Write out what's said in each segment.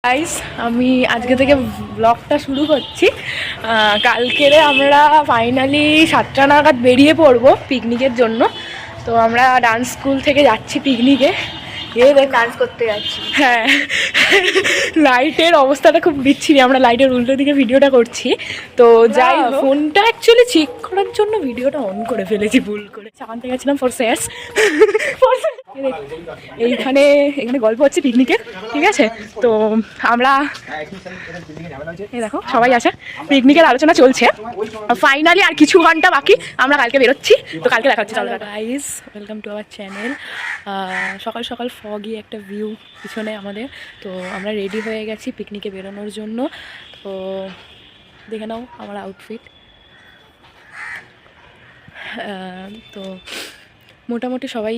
Guys আমি আজকে থেকে ব্লগটা শুরু করছি। কালকেরে আমরা ফাইনালি 7টা নাগাদ বেরিয়ে পড়বো পিকনিকের জন্য। তো আমরা ডান্স স্কুল থেকে যাচ্ছি পিকনিকে। ডান্স করতে যাচ্ছি। হ্যাঁ, লাইটের অবস্থাটা খুব বিচ্ছিরি, আমরা লাইটের উল্টো দিকে ভিডিওটা করছি। তো যাই হোক, ফোনটা অ্যাকচুয়ালি চেক করার জন্য ভিডিওটা অন করে ফেলেছি ভুল করে। চাঁদতে গেছিলাম ফর শেয়ার্স। এখানে গল্প হচ্ছে পিকনিকের, ঠিক আছে? তো আমরা এই দেখো সবাই আছে, পিকনিকের আলোচনা চলছে। ফাইনালি আর কিছু ঘন্টা বাকি, আমরা কালকে বেরোচ্ছি। তো কালকে দেখা হচ্ছে। চলো guys, welcome to our channel. সকাল সকাল ফগি একটা ভিউ পিছনে আমাদের। তো আমরা রেডি হয়ে গেছি পিকনিকে বেরোনোর জন্য। তো দেখে নাও আমার আউটফিট। তো মোটামুটি সবাই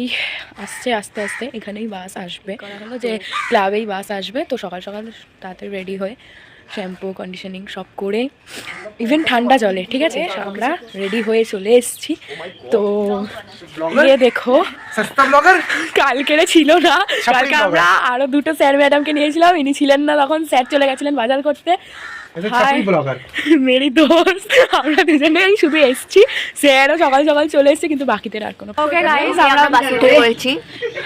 আসছে আস্তে আস্তে। এখানেই বাস আসবে, করা হলো যে ক্লাবেই বাস আসবে। তো সকাল সকাল তাড়াতাড়ি রেডি হয়ে শ্যাম্পু কন্ডিশনিং সব করে, ইভেন ঠান্ডা জলে, ঠিক আছে, আমরা রেডি হয়ে চলে এসেছি। তো গিয়ে দেখো, কালকেরে ছিল না, কালকে আমরা আরো দুটো স্যার ম্যাডামকে নিয়েছিলাম, ইনি ছিলেন না তখন, স্যার চলে গেছিলেন বাজার করতে। মেরি দোস্ত, আমরা দুজনেই শুধু এসছি, স্যারও সকাল সকাল চলে এসছে, কিন্তু বাকিদের আর কোনো। ওকে গাইস, আমরা বাসে উঠে পড়েছি।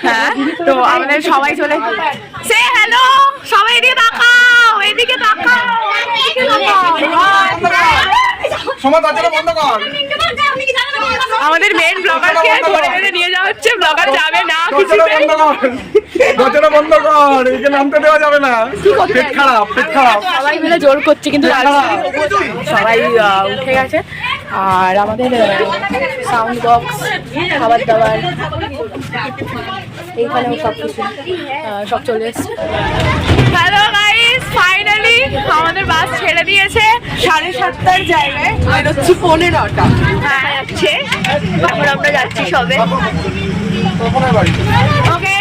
হ্যাঁ, তো আমাদের সবাই চলে, সে হ্যালো, সবাই এদিকে তাকাও, এদিকে তাকাও, আমাদের মেন ব্লগারকে ধরে ধরে নিয়ে যাওয়া হচ্ছে। ব্লগার যাবে না, কিছু বন্ধ কর, একে নামতে দেওয়া যাবে না, পেট খারাপ, পেট খারাপ। সবাই মিলে জোর করছে, কিন্তু সবাই উঠে গেছে। আর আমাদের সাউন্ড বক্স, খাবার দাবার, এইখানেও সব কিছু সব চলে এসছে। হ্যালো গাইস, ফাইনালি আমাদের বাস ছেড়ে দিয়েছে 7:30টার জায়গায়, হচ্ছে 15টা। হ্যাঁ যাচ্ছে, এখন আমরা যাচ্ছি সবে। ওকে,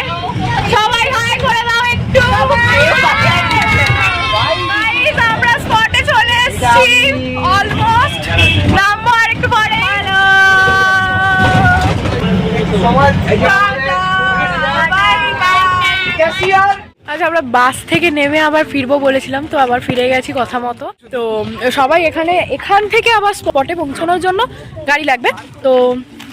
সবাই হাই করে দাও একটু। গাইস, আমরা স্পটে চলে এসেছি অলমোস্ট, নামবো আর একটু পরে। হ্যালো, আচ্ছা, আমরা বাস থেকে নেমে আবার ফিরবো বলেছিলাম, তো আবার ফিরে গেছি কথা মতো। তো সবাই এখান থেকে আবার স্পটে পৌঁছানোর জন্য গাড়ি লাগবে। তো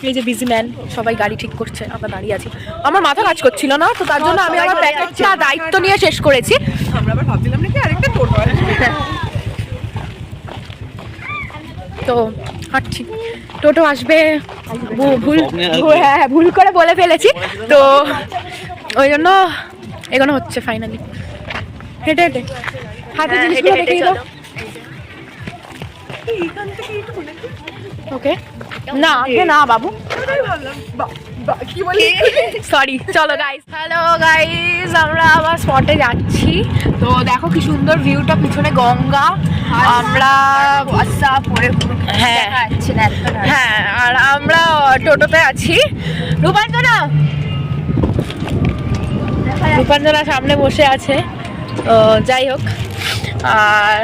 এই যে বিজি ম্যান সবাই গাড়ি ঠিক করছে, আমরা দাঁড়িয়ে আছি। আমার মাথা কাজ করছিল না, তো তার জন্য আমি আমার প্যাকেটটা দায়িত্ব নিয়ে শেষ করেছি। আমরা আবার ভাবছিলাম নাকি আরেকটা টোটো আসবে, তো হাঁটছি, টোটো আসবে। ভুল করে বলে ফেলেছি, তো ওই জন্য এগোনো হচ্ছে। ফাইনালি হেঁটে হেঁটে হাতে জিনিসগুলো দেখে দাও। ওকে, না আগে না বাবু, সরি। চলো গাইস, হ্যালো গাইস, আমরা আবার স্পটে যাচ্ছি। তো দেখো কি সুন্দর ভিউটা, পিছনে গঙ্গা, আমরা হ্যাঁ হ্যাঁ, আর আমরা টোটোতে আছি। রূপাঞ্জনা সামনে বসে আছে। যাই হোক, আর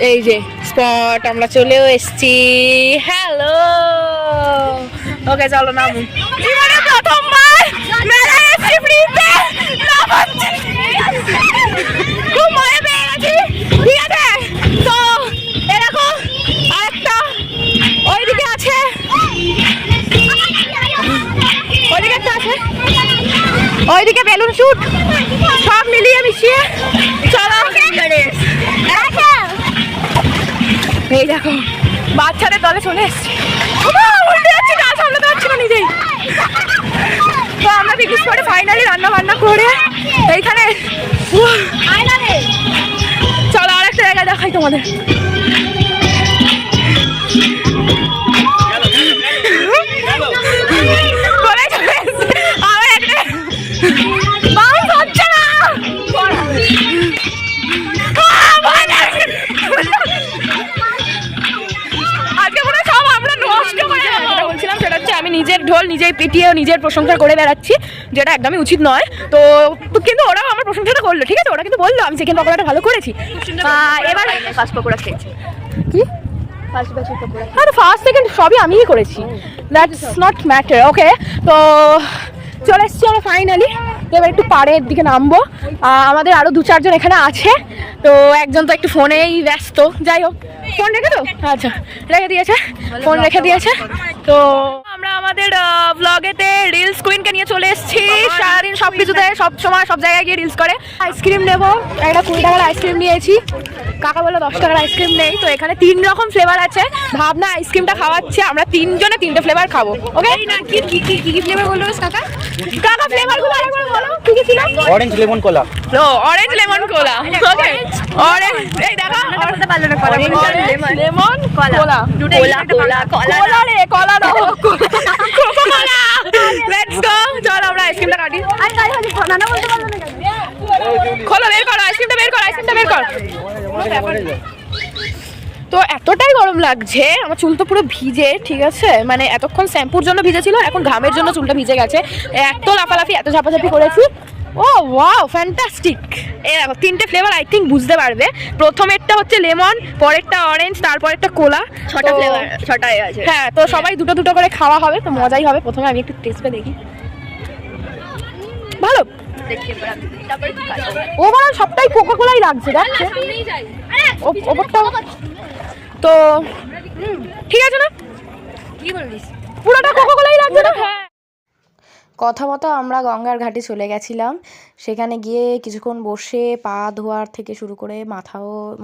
এই যে স্পট, আমরা চলেও এসছি। হ্যালো, ওকে চলো নামুন। জীবনে প্রথমবার মেলায় এসছি ফ্রিতে, খুব মজা পেয়ে গেছি, ঠিক আছে? তো এরকম আরেকটা ওইদিকে আছে, ওইদিকে একটা আছে, ওইদিকে বেলুন শুট, সব মিলিয়ে মিশিয়ে চলো। এই দেখো বাচ্চাদের দলে চলে এসছি, উল্টে যাচ্ছি, গা সামলাতে পারছি না নিজেই। তো আমরা পিকনিক করে ফাইনালি রান্না বান্না করে এইখানে, চলো আর একটা জায়গায় দেখাই তোমাদের। আমি নিজের ঢোল নিজেই পিটিয়ে নিজের প্রশংসা করে বেড়াচ্ছি, যেটা একদমই উচিত নয়। তো কিন্তু ওরাও আমার প্রশংসাটা করলো, ঠিক আছে? ওরা কিন্তু বললো আমি চিকেন পকোড়াটা ভালো করেছি। এবার ফার্স্ট পকোড়া খেয়েছি। কি ফার্স্ট সেকেন্ড সবই আমিই করেছি, দ্যাটস নট ম্যাটার। ওকে, তো চলে এসছি আমরা ফাইনালি। তো এবার একটু পাড়ের দিকে নামবো। আমাদের আরো 2-4 জন এখানে আছে, তো একজন তো একটু ফোনেই ব্যস্ত। যাই হোক, ফোন রেখে তো আচ্ছা রেখে দিয়েছে, ফোন রেখে দিয়েছে। তো আমরা আমাদের ব্লগেতে রিলস কুইনকে নিয়ে চলে এসেছি। সারাদিন সব কিছুতে সব সময় সব জায়গায় গিয়ে রিলস করে। আইসক্রিম নেবো, একটা 20 টাকার আইসক্রিম নিয়েছি। কাকা বলে 10 টাকার আইসক্রিম নেই, তো এখানে 3 রকম ফ্লেভার আছে। ভাবনা আইসক্রিমটা খাওয়াচ্ছে, আমরা 3 জনে 3টে ফ্লেভার খাবো। ওকে না, কি কি কি কি ফ্লেভার বললো কাকা? কাকা ফ্লেভারগুলো আরেকবার বলো, কি কি ছিল? অরেঞ্জ লেমন কোলা। ও অরেঞ্জ লেমন কোলা। ওকে অরেঞ্জ, এই দেখো বলতে পারলো না কলা লেমন কোলা। কোলা কোলা কোলা কোলা রে, কোলা দাও, কোলা। লেটস গো, চল আমরা আইসক্রিমটা কাটি। নানা বলতে পারলো না খোলো, বের করো আইসক্রিমটা, বের কর আইসক্রিমটা, বের কর। তো এতটাই গরম লাগছে, আমার চুল তো পুরো ভিজে, ঠিক আছে, মানে এতক্ষণ শ্যাম্পুর জন্য ভিজেছিল, এখন ঘামের জন্য চুলটা ভিজে গেছে। এত লাফালাফি, এত ঝাপাঝাপি করেছি। ও ওয়াও, ফ্যান্টাস্টিক। এই দেখো 3টে ফ্লেভার, আই থিঙ্ক বুঝতে পারবে। প্রথমেরটা হচ্ছে লেমন, পরেরটা অরেঞ্জ, তারপরেরটা কোলা। 6টা ফ্লেভার, 6টাই আছে। হ্যাঁ, তো সবাই 2টো করে খাওয়া হবে, তো মজাই হবে। প্রথমে আমি একটু টেস্ট করে দেখি। ভালো, দেখি এবার আমি তারপরে কি খাবো। ওভারঅল সবটাই কোকা কোলাই লাগছে, দেখছে ওপরটা। তো ঠিক আছে না, কি বলিস? পুরোটা কোকা কোলাই লাগছে না? হ্যাঁ। কথা মতো আমরা গঙ্গার ঘাটে চলে গেছিলাম। সেখানে গিয়ে কিছুক্ষণ বসে পা ধোয়ার থেকে শুরু করে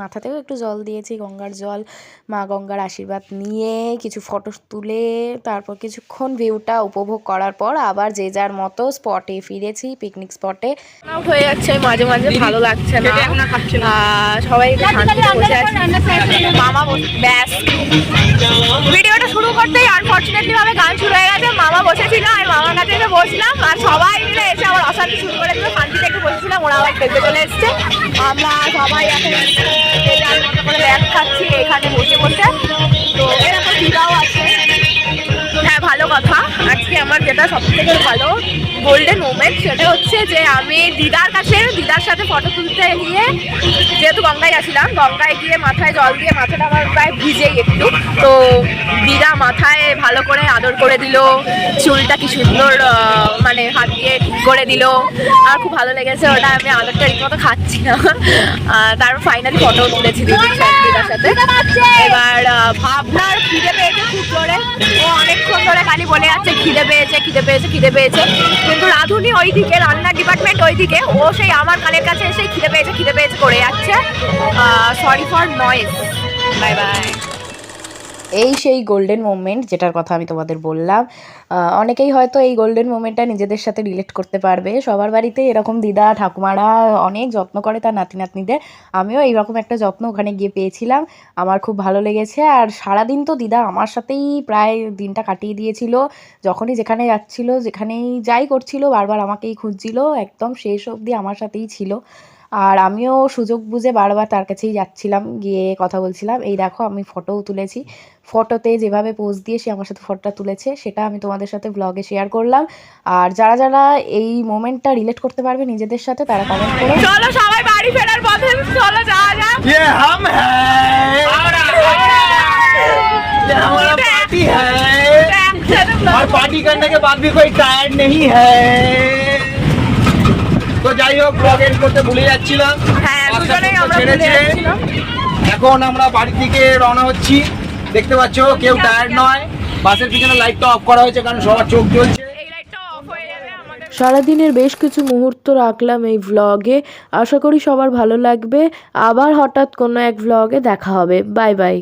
মাথাতেও একটু জল দিয়েছি, গঙ্গার জল, মা গঙ্গার আশীর্বাদ নিয়ে কিছু ফটো তুলে তারপর কিছুক্ষণ ভিউটা উপভোগ করার পর আবার যে যার মতো স্পটে ফিরেছি, পিকনিক স্পটে। হয়ে যাচ্ছে মাঝে মাঝে, ভালো লাগছে না, সবাই একটু শান্তিতে বসে আছে। মামা ব্যাস ভিডিওটা শুরু করতেই আনফর্চুনেটলি ভাবে গান শুরু হয়ে গেছে। মামা বসেছিল, আর মামার কাছে এসে বসলাম, আর সবাই মিলে এসে আমার অশান্তি শুরু করে দিল। শান্তিতে একটু বসেছিলাম, ওরা আবার খেলতে চলে এসছে। আমরা সবাই এখন যে যার মতো করে ল্যাব খাচ্ছি এখানে বসে বসে। তো এরকম দিদাও আছে। হ্যাঁ, ভালো কথা। আজকে আমার যেটা সবথেকে ভালো গোল্ডেন মোমেন্ট সেটা হচ্ছে যে আমি দিদার সাথে ফটো তুলতে গিয়ে, যেহেতু গঙ্গায় আসছিলাম, গঙ্গায় গিয়ে মাথায় জল দিয়ে মাথাটা আমার প্রায় ভিজেই একটু, তো দিদা মাথায় ভালো করে আদর করে দিল, চুলটা কি সুন্দর মানে হাত দিয়ে ঠিক করে দিল। আর খুব ভালো লেগেছে ওটা, আমি আদরটা রীতিমতো খাচ্ছি না। তারপর ফাইনালি ফটো তুলেছি দিদার সাথে। এবার ভাবনার খিদে পেয়েছে খুব জোরে, ও অনেকক্ষণ ধরে খালি বলে যাচ্ছে খিদে পেয়েছে খিদে পেয়েছে খিদে পেয়েছে, কিন্তু রাধুনি ওইদিকে, রান্নার ডিপার্টমেন্ট ওইদিকে, ও সেই আমার কানের কাছে এসে খিদে পেয়েছে করে যাচ্ছে। Sorry for noise, bye bye. এই সেই গোল্ডেন মোমেন্ট যেটার কথা আমি তোমাদের বললাম। অনেকেই হয়তো এই গোল্ডেন মোমেন্টটা নিজেদের সাথে রিলেট করতে পারবে। সবার বাড়িতে এরকম দিদা ঠাকুমারা অনেক যত্ন করে তার নাতি নাতনিদের। আমিও এইরকম একটা যত্ন ওখানে গিয়ে পেয়েছিলাম, আমার খুব ভালো লেগেছে। আর সারাদিন তো দিদা আমার সাথেই প্রায় দিনটা কাটিয়ে দিয়েছিল। যখনই যেখানে যাচ্ছিল, যেখানেই যাই করছিল, বারবার আমাকেই খুঁজছিল, একদম শেষ অবধি আমার সাথেই ছিল। আর আমিও সুযোগ বুঝে বারবার তার কাছেই যাচ্ছিলাম, গিয়ে কথা বলছিলাম। এই দেখো আমি ফটোও তুলেছি, ফটোতে যেভাবে পোজ দিয়ে সে আমার সাথে ফটোটা তুলেছে সেটা আমি তোমাদের সাথে ব্লগে শেয়ার করলাম। আর যারা যারা এই মোমেন্টটা রিলেট করতে পারবে নিজেদের সাথে তারা কমেন্ট করো। চলো সবাই বাড়ি ফেরার পথে, চলো যাওয়া যাক। ये हम हैं, ये हमारा पार्टी है, और पार्टी करने के बाद भी कोई टायर्ड नहीं है। তো যাই হোক, ব্লগ এন্ড করতে ভুলে যাচ্ছিলাম। হ্যাঁ, দুজনেই আমরা ভুলে যাচ্ছিলাম। এখন আমরা বাড়ি থেকে রওনা হচ্ছি। দেখতে পাচ্ছ কেউ টায়ার্ড নয়। বাসের পিছনে লাইটটা অফ করা হয়েছে কারণ সবার চোখ জ্বলছে। সারাদিনের বেশ কিছু মুহূর্ত রাখলাম এই ভ্লগে, আশা করি সবার ভালো লাগবে। আবার হঠাৎ কোনো এক ভ্লগে দেখা হবে। Bye bye.